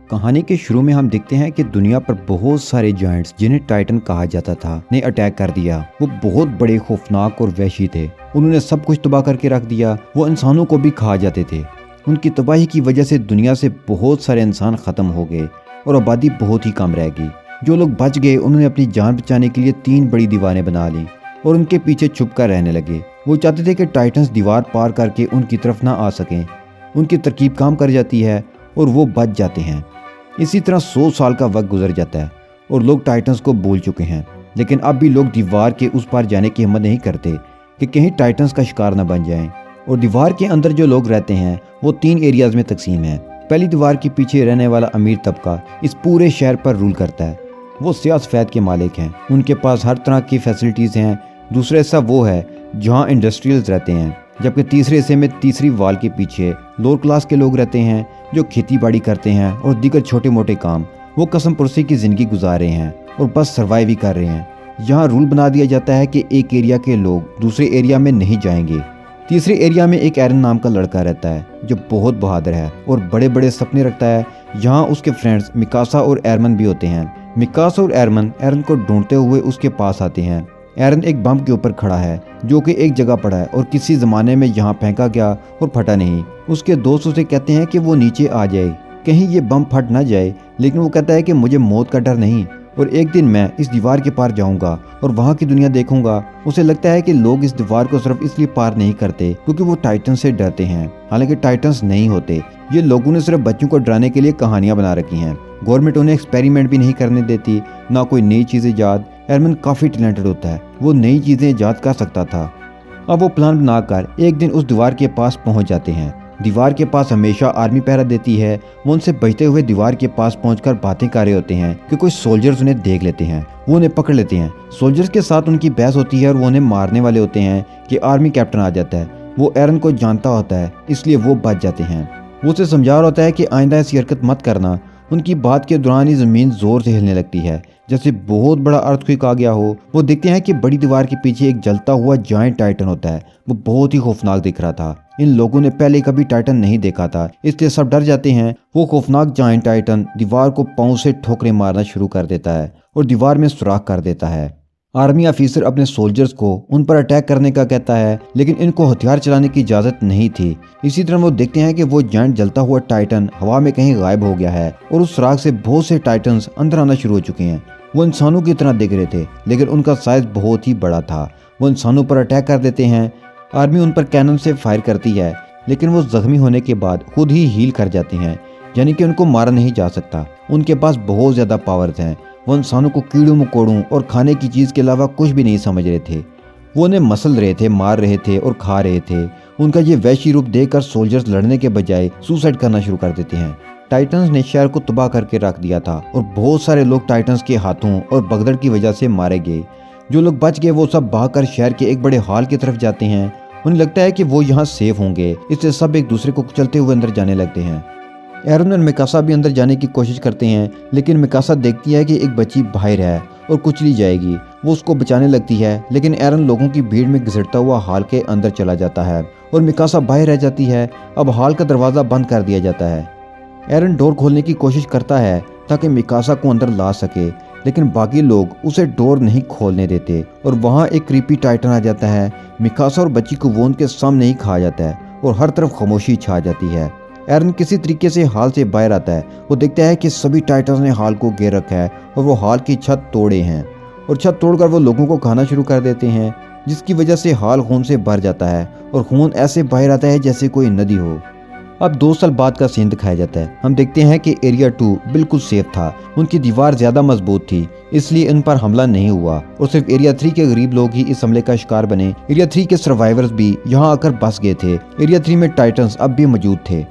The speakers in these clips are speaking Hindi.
कहानी के शुरू में हम देखते हैं कि दुनिया पर बहुत सारे जायंट्स जिन्हें टाइटन कहा जाता था ने अटैक कर दिया। वो बहुत बड़े, खौफनाक और वहशी थे। उन्होंने सब कुछ तबाह करके रख दिया। वो इंसानों को भी खा जाते थे। उनकी तबाही की वजह से दुनिया से बहुत सारे इंसान खत्म हो गए और आबादी बहुत ही कम रह गई। जो लोग बच गए उन्होंने अपनी जान बचाने के लिए 3 बड़ी दीवारें बना ली और उनके पीछे छुप कर रहने लगे। वो चाहते थे कि टाइटन्स दीवार पार करके उनकी तरफ ना आ सकें। उनकी तरकीब काम कर जाती है और वो बच जाते हैं। इसी तरह 100 साल का वक्त गुजर जाता है और लोग टाइटन्स को भूल चुके हैं। लेकिन अब भी लोग दीवार के उस पार जाने की हिम्मत नहीं करते कि कहीं टाइटन्स का शिकार न बन जाएं। और दीवार के अंदर जो लोग रहते हैं वो 3 एरियाज में तकसीम है। पहली दीवार के पीछे रहने वाला अमीर तबका इस पूरे शहर पर रूल करता है। वो सियाह सफेद के मालिक हैं। उनके पास हर तरह की फैसिलिटीज़ हैं। दूसरा हिस्सा वो है जहाँ इंडस्ट्रियल्स रहते हैं, जबकि तीसरे हिस्से में तीसरी वाल के पीछे लोअर क्लास के लोग रहते हैं जो खेती बाड़ी करते हैं और दीगर छोटे मोटे काम। वो कसम पुरसी की ज़िंदगी गुजार रहे हैं और बस सर्वाइव ही कर रहे हैं। यहाँ रूल बना दिया जाता है कि एक एरिया के लोग दूसरे एरिया में नहीं जाएंगे। तीसरे एरिया में एक एरन नाम का लड़का रहता है जो बहुत बहादुर है और बड़े बड़े सपने रखता है। यहाँ उसके फ्रेंड्स मिकासा और एरमन भी होते हैं। मिकासा और एरन को ढूंढते हुए उसके पास आते हैं। एरन एक बम के ऊपर खड़ा है जो कि एक जगह पड़ा है और किसी ज़माने में यहाँ फेंका गया और फटा नहीं। उसके दोस्त उसे कहते हैं कि वो नीचे आ जाए, कहीं ये बम फट ना जाए। लेकिन वो कहता है कि मुझे मौत का डर नहीं और एक दिन मैं इस दीवार के पार जाऊंगा और वहाँ की दुनिया देखूंगा। उसे लगता है कि लोग इस दीवार को सिर्फ इसलिए पार नहीं करते क्योंकि वो टाइटन से डरते हैं। हालांकि टाइटन्स नहीं होते। ये लोगों ने सिर्फ बच्चों को डराने के लिए कहानियां बना रखी हैं। गवर्नमेंट उन्हें एक्सपेरिमेंट भी नहीं करने देती, ना कोई नई चीज़ ईजाद। एरमन काफ़ी टैलेंटेड होता है, वो नई चीज़ें ईजाद कर सकता था। अब वो प्लान बनाकर एक दिन उस दीवार के पास पहुंच जाते हैं। दीवार के पास हमेशा आर्मी पहरा देती है। वो उनसे बचते हुए दीवार के पास पहुंचकर बातें कर रहे होते हैं कि कुछ सोल्जर्स उन्हें देख लेते हैं। वो उन्हें पकड़ लेते हैं। सोल्जर्स के साथ उनकी बहस होती है और वो उन्हें मारने वाले होते हैं कि आर्मी कैप्टन आ जाता है। वो एरन को जानता होता है, इसलिए वो बच जाते हैं। वो उसे समझा रहा होता है कि आइंदा ऐसी हरकत मत करना। उनकी बात के दौरान ही ज़मीन ज़ोर से हिलने लगती है जैसे बहुत बड़ा अर्थक्वेक आ गया हो। वो देखते हैं कि बड़ी दीवार के पीछे एक जलता हुआ जायंट टाइटन होता है। वो बहुत ही खौफनाक दिख रहा था। इन लोगों ने पहले कभी टाइटन नहीं देखा था, इसलिए सब डर जाते हैं। वो खौफनाक जायंट टाइटन दीवार को पाँव से ठोकरें मारना शुरू कर देता है और दीवार में सुराख कर देता है। आर्मी ऑफिसर अपने सोल्जर्स को उन पर अटैक करने का कहता है, लेकिन इनको हथियार चलाने की इजाज़त नहीं थी। इसी तरह वो देखते हैं कि वो जायंट जलता हुआ टाइटन हवा में कहीं गायब हो गया है और उस सुराख से बहुत से टाइटन्स अंदर आना शुरू हो चुके हैं। वो इंसानों की तरह दिख रहे थे, लेकिन उनका साइज बहुत ही बड़ा था। वो इंसानों पर अटैक कर देते हैं। आर्मी उन पर कैनन से फायर करती है, लेकिन वो जख्मी होने के बाद खुद ही हील कर जाते हैं, यानी कि उनको मारा नहीं जा सकता। उनके पास बहुत ज़्यादा पावर्स हैं। वो इंसानों को कीड़ों मकोड़ों और खाने की चीज़ के अलावा कुछ भी नहीं समझ रहे थे। वो उन्हें मसल रहे थे, मार रहे थे और खा रहे थे। उनका ये वैशी रूप देखकर सोल्जर्स लड़ने के बजाय सुसाइड करना शुरू कर देते हैं। टाइटन्स ने शहर को तबाह करके रख दिया था और बहुत सारे लोग टाइटन्स के हाथों और भगदड़ की वजह से मारे गए। जो लोग बच गए वो सब भागकर शहर के एक बड़े हॉल की तरफ जाते हैं। उन्हें लगता है कि वो यहाँ सेफ होंगे, इसलिए सब एक दूसरे को कुचलते हुए अंदर जाने लगते हैं। एरन और मिकासा भी अंदर जाने की कोशिश करते हैं, लेकिन मिकासा देखती है कि एक बच्ची बाहर है और कुचली जाएगी। वो उसको बचाने लगती है, लेकिन एरन लोगों की भीड़ में घिसटता हुआ हॉल के अंदर चला जाता है और मिकासा बाहर रह जाती है। अब हॉल का दरवाज़ा बंद कर दिया जाता है। एरन डोर खोलने की कोशिश करता है ताकि मिकासा को अंदर ला सके, लेकिन बाकी लोग उसे डोर नहीं खोलने देते और वहाँ एक क्रीपी टाइटन आ जाता है। मिकासा और बच्ची को वो उनके सामने ही खा जाता है और हर तरफ खामोशी छा जाती है। एरन किसी तरीके से हॉल से बाहर आता है। वो देखता है कि सभी टाइटन्स ने हॉल को घेर रखा है और वो हॉल की छत तोड़े हैं और छत तोड़कर वो लोगों को खाना शुरू कर देते हैं, जिसकी वजह से हॉल खून से भर जाता है और खून ऐसे बाहर आता है जैसे कोई नदी हो। अब 2 साल बाद का सीन दिखाया जाता है। हम देखते हैं कि एरिया 2 बिल्कुल सेफ था। उनकी दीवार ज़्यादा मजबूत थी, इसलिए इन पर हमला नहीं हुआ और सिर्फ एरिया 3 के गरीब लोग ही इस हमले का शिकार बने। एरिया 3 के सर्वाइवर्स भी यहाँ आकर बस गए थे। एरिया 3 में टाइटन्स अब भी मौजूद थे।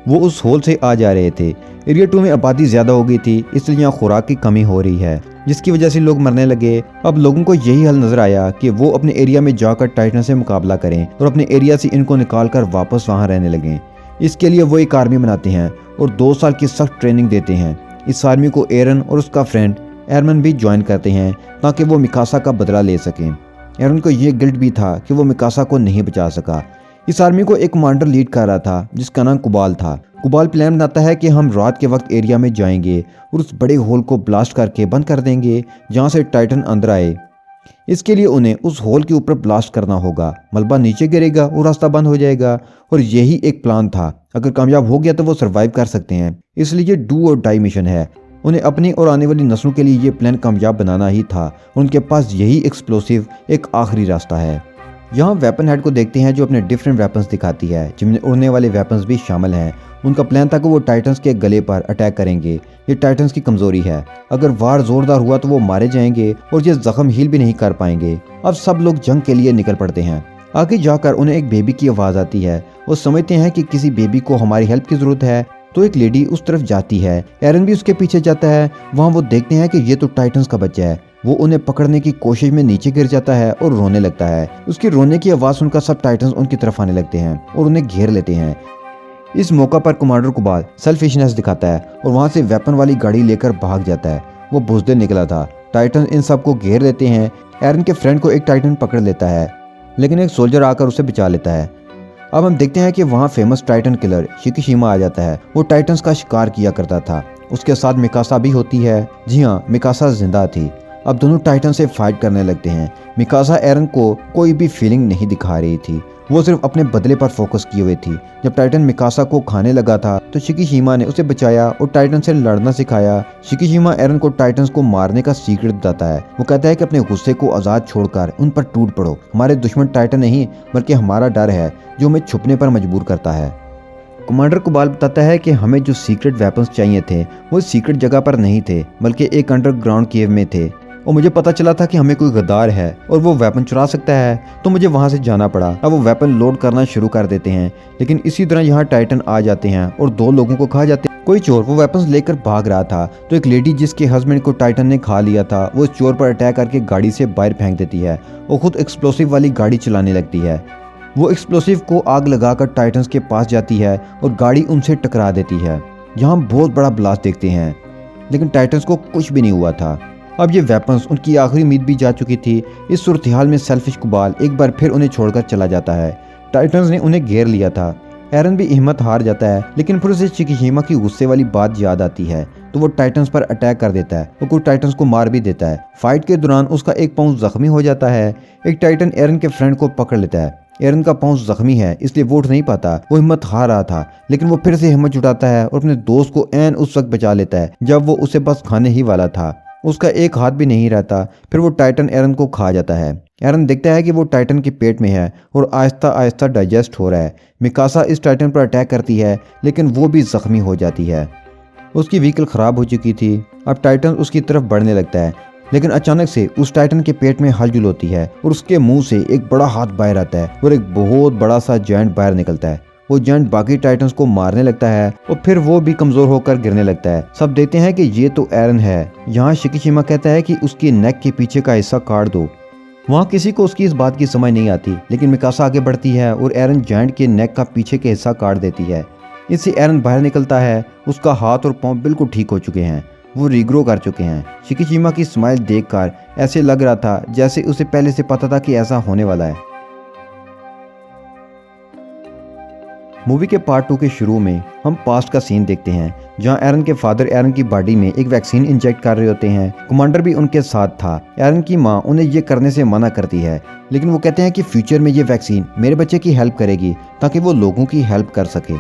वो उस होल से आ जा रहे थे। एरिया 2 में आबादी ज़्यादा हो गई थी, इसलिए यहाँ खुराक की कमी हो रही है, जिसकी वजह से लोग मरने लगे। अब लोगों को यही हल नजर आया कि वो अपने एरिया में जाकर टाइटन से मुकाबला करें और अपने एरिया से इनको निकाल कर वापस वहाँ रहने लगें। इसके लिए वो एक आर्मी बनाते हैं और 2 साल की सख्त ट्रेनिंग देते हैं। इस आर्मी को एरन और उसका फ्रेंड एरमन भी ज्वाइन करते हैं ताकि वो मिकासा का बदला ले सकें। एरन को ये गिल्ट भी था कि वो मिकासा को नहीं बचा सका। इस आर्मी को एक कमांडर लीड कर रहा था जिसका नाम कुबाल था। कुबाल प्लान बनाता है कि हम रात के वक्त एरिया में जाएंगे और उस बड़े होल को ब्लास्ट करके बंद कर देंगे जहाँ से टाइटन अंदर आए। इसके लिए उन्हें उस होल के ऊपर ब्लास्ट करना होगा, मलबा नीचे गिरेगा और रास्ता बंद हो जाएगा। और यही एक प्लान था, अगर कामयाब हो गया तो वो सर्वाइव कर सकते हैं। इसलिए ये डू और डाई मिशन है। उन्हें अपनी और आने वाली नस्लों के लिए ये प्लान कामयाब बनाना ही था और उनके पास यही एक्सप्लोसिव एक आखिरी रास्ता है। यहाँ वेपन हेड को देखते हैं जो अपने डिफरेंट वेपन्स दिखाती है, जिनमें उड़ने वाले वेपन्स भी शामिल हैं। उनका प्लान था कि वो टाइटन्स के गले पर अटैक करेंगे। ये टाइटन्स की कमजोरी है, अगर वार जोरदार हुआ तो वो मारे जाएंगे और ये जख्म हील भी नहीं कर पाएंगे। अब सब लोग जंग के लिए निकल पड़ते हैं। आगे जाकर उन्हें एक बेबी की आवाज़ आती है। वो समझते हैं कि किसी बेबी को हमारी हेल्प की ज़रूरत है, तो एक लेडी उस तरफ जाती है। एरन भी उसके पीछे जाता है। वहाँ वो देखते हैं कि ये तो टाइटन्स का बच्चा है। वो उन्हें पकड़ने की कोशिश में नीचे गिर जाता है और रोने लगता है। उसकी रोने की आवाज़ सुनकर सब टाइटन्स उनकी तरफ आने लगते हैं और उन्हें घेर लेते हैं। इस मौका पर कमांडर कुबाल सेल्फिशनेस दिखाता है और वहाँ से वेपन वाली गाड़ी लेकर भाग जाता है। वो बुज़दिल निकला था। टाइटन इन सबको घेर लेते हैं। एरन के फ्रेंड को एक टाइटन पकड़ लेता है, लेकिन एक सोल्जर आकर उसे बचा लेता है। अब हम देखते हैं कि वहाँ फेमस टाइटन किलर शिकिशिमा आ जाता है। वो टाइटन्स का शिकार किया करता था। उसके साथ मिकासा भी होती है। जी हाँ, मिकासा जिंदा थी। अब दोनों टाइटन से फाइट करने लगते हैं। मिकासा एरन को कोई भी फीलिंग नहीं दिखा रही थी, वो सिर्फ अपने बदले पर फोकस किए हुए थी। जब टाइटन मिकासा को खाने लगा था तो शिकिशिमा ने उसे बचाया और टाइटन से लड़ना सिखाया। शिकिशिमा एरन को टाइटन्स को मारने का सीक्रेट बताता है। वो कहता है कि अपने गुस्से को आज़ाद छोड़कर उन पर टूट पड़ो। हमारे दुश्मन टाइटन नहीं बल्कि हमारा डर है जो हमें छुपने पर मजबूर करता है। कमांडर कुबाल बताता है कि हमें जो सीक्रेट वेपन्स चाहिए थे वो सीक्रेट जगह पर नहीं थे बल्कि एक अंडरग्राउंड केव में थे। और मुझे पता चला था कि हमें कोई गद्दार है और वो वेपन चुरा सकता है, तो मुझे वहाँ से जाना पड़ा। अब वो वेपन लोड करना शुरू कर देते हैं, लेकिन इसी तरह यहाँ टाइटन आ जाते हैं और 2 लोगों को खा जाते हैं। कोई चोर वो वेपन्स लेकर भाग रहा था तो एक लेडी जिसके हस्बैंड को टाइटन ने खा लिया था वो इस चोर पर अटैक करके गाड़ी से बाहर फेंक देती है और खुद एक्सप्लोसिव वाली गाड़ी चलाने लगती है। वो एक्सप्लोसिव को आग लगाकर टाइटन्स के पास जाती है और गाड़ी उनसे टकरा देती है। यहाँ बहुत बड़ा ब्लास्ट देखते हैं, लेकिन टाइटन्स को कुछ भी नहीं हुआ था। अब ये वेपन्स उनकी आखिरी उम्मीद भी जा चुकी थी। इस सूरत-ए-हाल में सेल्फिश कुबाल एक बार फिर उन्हें छोड़कर चला जाता है। टाइटन्स ने उन्हें घेर लिया था। एरन भी हिम्मत हार जाता है, लेकिन फिर उसे शिकिशिमा की गुस्से वाली बात याद आती है तो वो टाइटन्स पर अटैक कर देता है और कुछ टाइटन्स को मार भी देता है। फाइट के दौरान उसका एक पाँव जख्मी हो जाता है। एक टाइटन एरन के फ्रेंड को पकड़ लेता है। एरन का पाँव जख्मी है इसलिए वो उठ नहीं पाता। वो हिम्मत हार रहा था, लेकिन वो फिर से हिम्मत जुटाता है और अपने दोस्त को ऐन उस वक्त बचा लेता है जब वो उसे बस खाने ही वाला था। उसका एक हाथ भी नहीं रहता। फिर वो टाइटन एरन को खा जाता है। एरन देखता है कि वो टाइटन के पेट में है और आहिस्ता आहिस्ता डाइजेस्ट हो रहा है। मिकासा इस टाइटन पर अटैक करती है, लेकिन वो भी जख्मी हो जाती है। उसकी व्हीकल ख़राब हो चुकी थी। अब टाइटन उसकी तरफ बढ़ने लगता है, लेकिन अचानक से उस टाइटन के पेट में हलचल होती है और उसके मुंह से एक बड़ा हाथ बाहर आता है और एक बहुत बड़ा सा जायंट बाहर निकलता है। वो जायंट बाकी टाइटन्स को मारने लगता है और फिर वो भी कमजोर होकर गिरने लगता है। सब देखते हैं कि ये तो एरन है। यहाँ शिकिशिमा कहता है कि उसकी नेक के पीछे का हिस्सा काट दो। वहाँ किसी को उसकी इस बात की समझ नहीं आती, लेकिन मिकासा आगे बढ़ती है और एरन जायंट के नेक का पीछे के हिस्सा काट देती है। इससे एरन बाहर निकलता है। उसका हाथ और पाँव बिल्कुल ठीक हो चुके हैं, वो रीग्रो कर चुके हैं। शिकिशिमा की स्माइल देखकर ऐसे लग रहा था जैसे उसे पहले से पता था कि ऐसा होने वाला है। मूवी के पार्ट 2 के शुरू में हम पास्ट का सीन देखते हैं जहां एरन के फादर एरन की बॉडी में एक वैक्सीन इंजेक्ट कर रहे होते हैं। कमांडर भी उनके साथ था। एरन की मां उन्हें ये करने से मना करती है, लेकिन वो कहते हैं कि फ्यूचर में ये वैक्सीन मेरे बच्चे की हेल्प करेगी ताकि वो लोगों की हेल्प कर सके।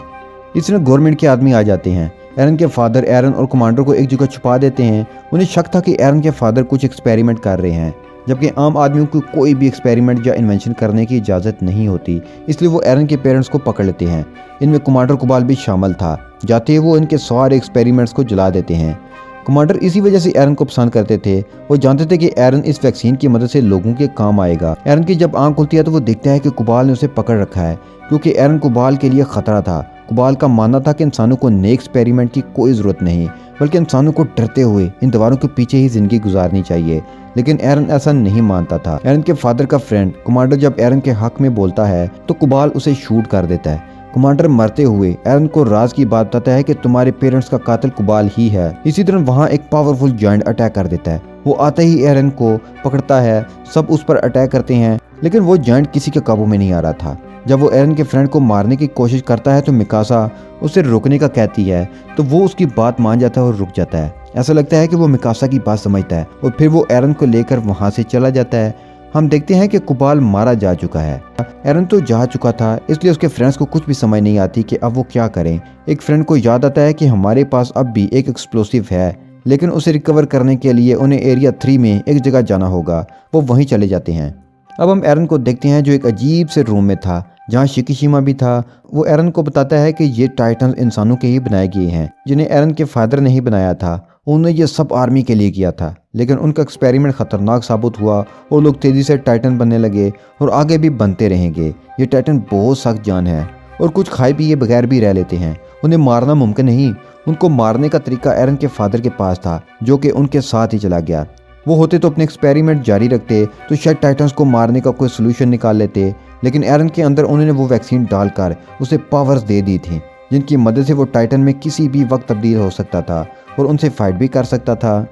इसमें गवर्नमेंट के आदमी आ जाते हैं। एरन के फादर एरन और कमांडर को एक जगह छुपा देते हैं। उन्हें शक था कि एरन के फादर कुछ एक्सपेरिमेंट कर रहे हैं, जबकि आम आदमियों को कोई भी एक्सपेरिमेंट या इन्वेंशन करने की इजाज़त नहीं होती। इसलिए वो एरन के पेरेंट्स को पकड़ लेते हैं। इनमें कमांडर कुबाल भी शामिल था। जाते ही वो इनके सारे एक्सपेरिमेंट्स को जला देते हैं। कमांडर इसी वजह से एरन को पसंद करते थे। वो जानते थे कि एरन इस वैक्सीन की मदद से लोगों के काम आएगा। एरन की जब आंख खुलती है तो वो देखता है कि कुबाल ने उसे पकड़ रखा है, क्योंकि एरन कुबाल के लिए खतरा था। कुबाल का मानना था कि इंसानों को नए एक्सपेरिमेंट की कोई ज़रूरत नहीं, बल्कि इंसानों को डरते हुए इन दीवारों के पीछे ही ज़िंदगी गुजारनी चाहिए। लेकिन एरन ऐसा नहीं मानता था। एरन के फादर का फ्रेंड कमांडर जब एरन के हक में बोलता है तो कुबाल उसे शूट कर देता है। कमांडर मरते हुए एरन को राज की बात बताता है कि तुम्हारे पेरेंट्स का कातिल कुबाल ही है। इसी तरह वहाँ एक पावरफुल जायंट अटैक कर देता है। वो आते ही एरन को पकड़ता है। सब उस पर अटैक करते हैं, लेकिन वो जायंट किसी के काबू में नहीं आ रहा था। जब वो एरन के फ्रेंड को मारने की कोशिश करता है तो मिकासा उसे रोकने का कहती है, तो वो उसकी बात मान जाता है और रुक जाता है। ऐसा लगता है कि वो मिकासा की बात समझता है और फिर वो एरन को लेकर वहाँ से चला जाता है। हम देखते हैं कि कुबाल मारा जा चुका है। एरन तो जा चुका था, इसलिए उसके फ्रेंड्स को कुछ भी समझ नहीं आती कि अब वो क्या करें। एक फ्रेंड को याद आता है कि हमारे पास अब भी एक एक्सप्लोसिव है, लेकिन उसे रिकवर करने के लिए उन्हें एरिया 3 में एक जगह जाना होगा। वो वहीं चले जाते हैं। अब हम एरन को देखते हैं जो एक अजीब से रूम में था जहाँ शिकीशिमा भी था। वो एरन को बताता है कि ये टाइटन इंसानों के ही बनाए गए हैं, जिन्हें एरन के फादर ने ही बनाया था। उन्होंने ये सब आर्मी के लिए किया था, लेकिन उनका एक्सपेरिमेंट खतरनाक साबित हुआ और लोग तेजी से टाइटन बनने लगे और आगे भी बनते रहेंगे। ये टाइटन बहुत सख्त जान है और कुछ खाए पिए बगैर भी रह लेते हैं। उन्हें मारना मुमकिन नहीं। उनको मारने का तरीका एरन के फादर के पास था, जो कि उनके साथ ही चला गया। वो होते तो अपने एक्सपेरिमेंट जारी रखते तो शायद टाइटन्स को मारने का कोई सोल्यूशन निकाल लेते, लेकिन एरन के अंदर उन्होंने वो वैक्सीन डालकर उसे पावर्स दे दी थी, जिनकी मदद से वो टाइटन में किसी भी वक्त तब्दील हो सकता था और उनसे फाइट भी कर सकता था।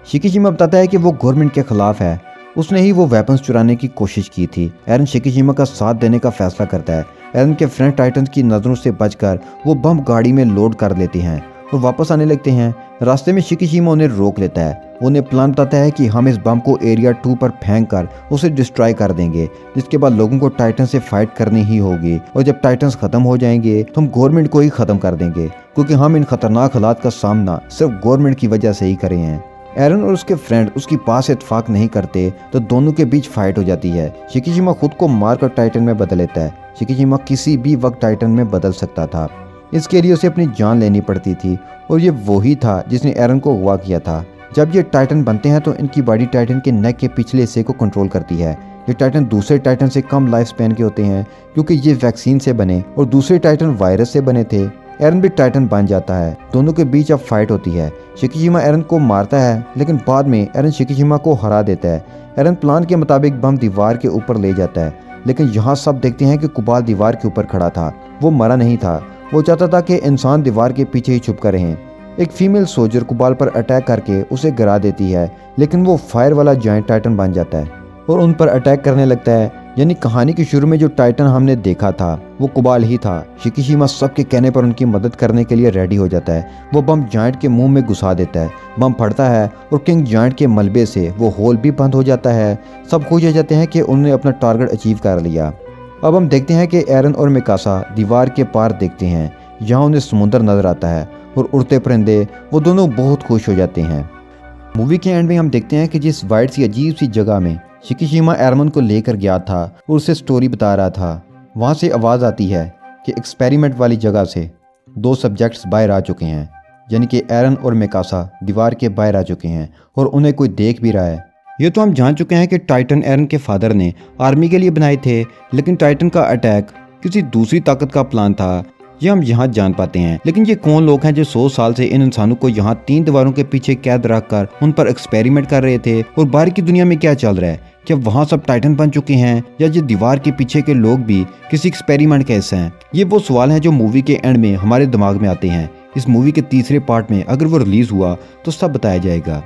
शिकीशिमा बताता है कि वो गवर्नमेंट के खिलाफ है। उसने ही वो वेपन्स चुराने की कोशिश की थी। एरन शिकीशिमा का साथ देने का फैसला करता है। एरन के फ्रेंड टाइटन्स की नज़रों से बचकर वो बम गाड़ी में लोड कर लेते हैं और वापस आने लगते हैं। रास्ते में शिकीशिमा उन्हें रोक लेता है। उन्हें प्लान बताता है कि हम इस बम को एरिया 2 पर फेंक कर उसे डिस्ट्रॉय कर देंगे, जिसके बाद लोगों को टाइटन से फाइट करनी ही होगी और जब टाइटन्स खत्म हो जाएंगे तो हम गवर्नमेंट को ही खत्म कर देंगे, क्योंकि हम इन खतरनाक हालात का सामना सिर्फ गवर्नमेंट की वजह से ही करे हैं। एरन और उसके फ्रेंड उसकी बात से इत्तेफाक नहीं करते तो दोनों के बीच फाइट हो जाती है। शिकीशिमा खुद को मारकर टाइटन में बदल लेता है। शिकीशिमा किसी भी वक्त टाइटन में बदल सकता था, इसके लिए उसे अपनी जान लेनी पड़ती थी और ये वही था जिसने एरन को अगवा किया था। जब ये टाइटन बनते हैं तो इनकी बॉडी टाइटन के नेक के पिछले हिस्से को कंट्रोल करती है। ये टाइटन दूसरे टाइटन से कम लाइफ स्पैन के होते हैं, क्योंकि ये वैक्सीन से बने और दूसरे टाइटन वायरस से बने थे। एरन भी टाइटन बन जाता है। दोनों के बीच अब फाइट होती है। शिकीशिमा एरन को मारता है, लेकिन बाद में एरन शिकीशिमा को हरा देता है। एरन प्लान के मुताबिक बम दीवार के ऊपर ले जाता है, लेकिन यहाँ सब देखते हैं कि कुबाल दीवार के ऊपर खड़ा था। वो मरा नहीं था। वो चाहता था कि इंसान दीवार के पीछे ही छुप कर रहें। एक फीमेल सोल्जर कुबाल पर अटैक करके उसे गिरा देती है, लेकिन वो फायर वाला जायंट टाइटन बन जाता है और उन पर अटैक करने लगता है। यानी कहानी के शुरू में जो टाइटन हमने देखा था वो कुबाल ही था। शिकीशिमा सबके कहने पर उनकी मदद करने के लिए रेडी हो जाता है। वो बम जायंट के मुंह में घुसा देता है। बम फटता है और किंग जायंट के मलबे से वो होल भी बंद हो जाता है। सब खुश हो जाते हैं कि उन्होंने अपना टारगेट अचीव कर लिया। अब हम देखते हैं कि एरन और मिकासा दीवार के पार देखते हैं, जहाँ उन्हें समुंदर नजर आता है और उड़ते परिंदे। वो दोनों बहुत खुश हो जाते हैं। मूवी के एंड में हम देखते हैं कि जिस वाइट सी अजीब सी जगह में शिकीशिमा एरमन को लेकर गया था और उसे स्टोरी बता रहा था, वहाँ से आवाज़ आती है कि एक्सपेरिमेंट वाली जगह से 2 सब्जेक्ट्स बाहर आ चुके हैं। यानी कि एरन और मिकासा दीवार के बाहर आ चुके हैं और उन्हें कोई देख भी रहा है। ये तो हम जान चुके हैं कि टाइटन एरन के फादर ने आर्मी के लिए बनाए थे, लेकिन टाइटन का अटैक किसी दूसरी ताकत का प्लान था, ये हम यहाँ जान पाते हैं। लेकिन ये कौन लोग हैं जो 100 साल से इन इंसानों को यहाँ 3 दीवारों के पीछे कैद रखकर उन पर एक्सपेरिमेंट कर रहे थे, और बाहर की दुनिया में क्या चल रहा है? क्या वहाँ सब टाइटन बन चुके हैं, या ये दीवार के पीछे के लोग भी किसी एक्सपेरिमेंट के हिस्से हैं? ये वो सवाल हैं जो मूवी के एंड में हमारे दिमाग में आते हैं। इस मूवी के तीसरे पार्ट में अगर वो रिलीज हुआ तो सब बताया जाएगा।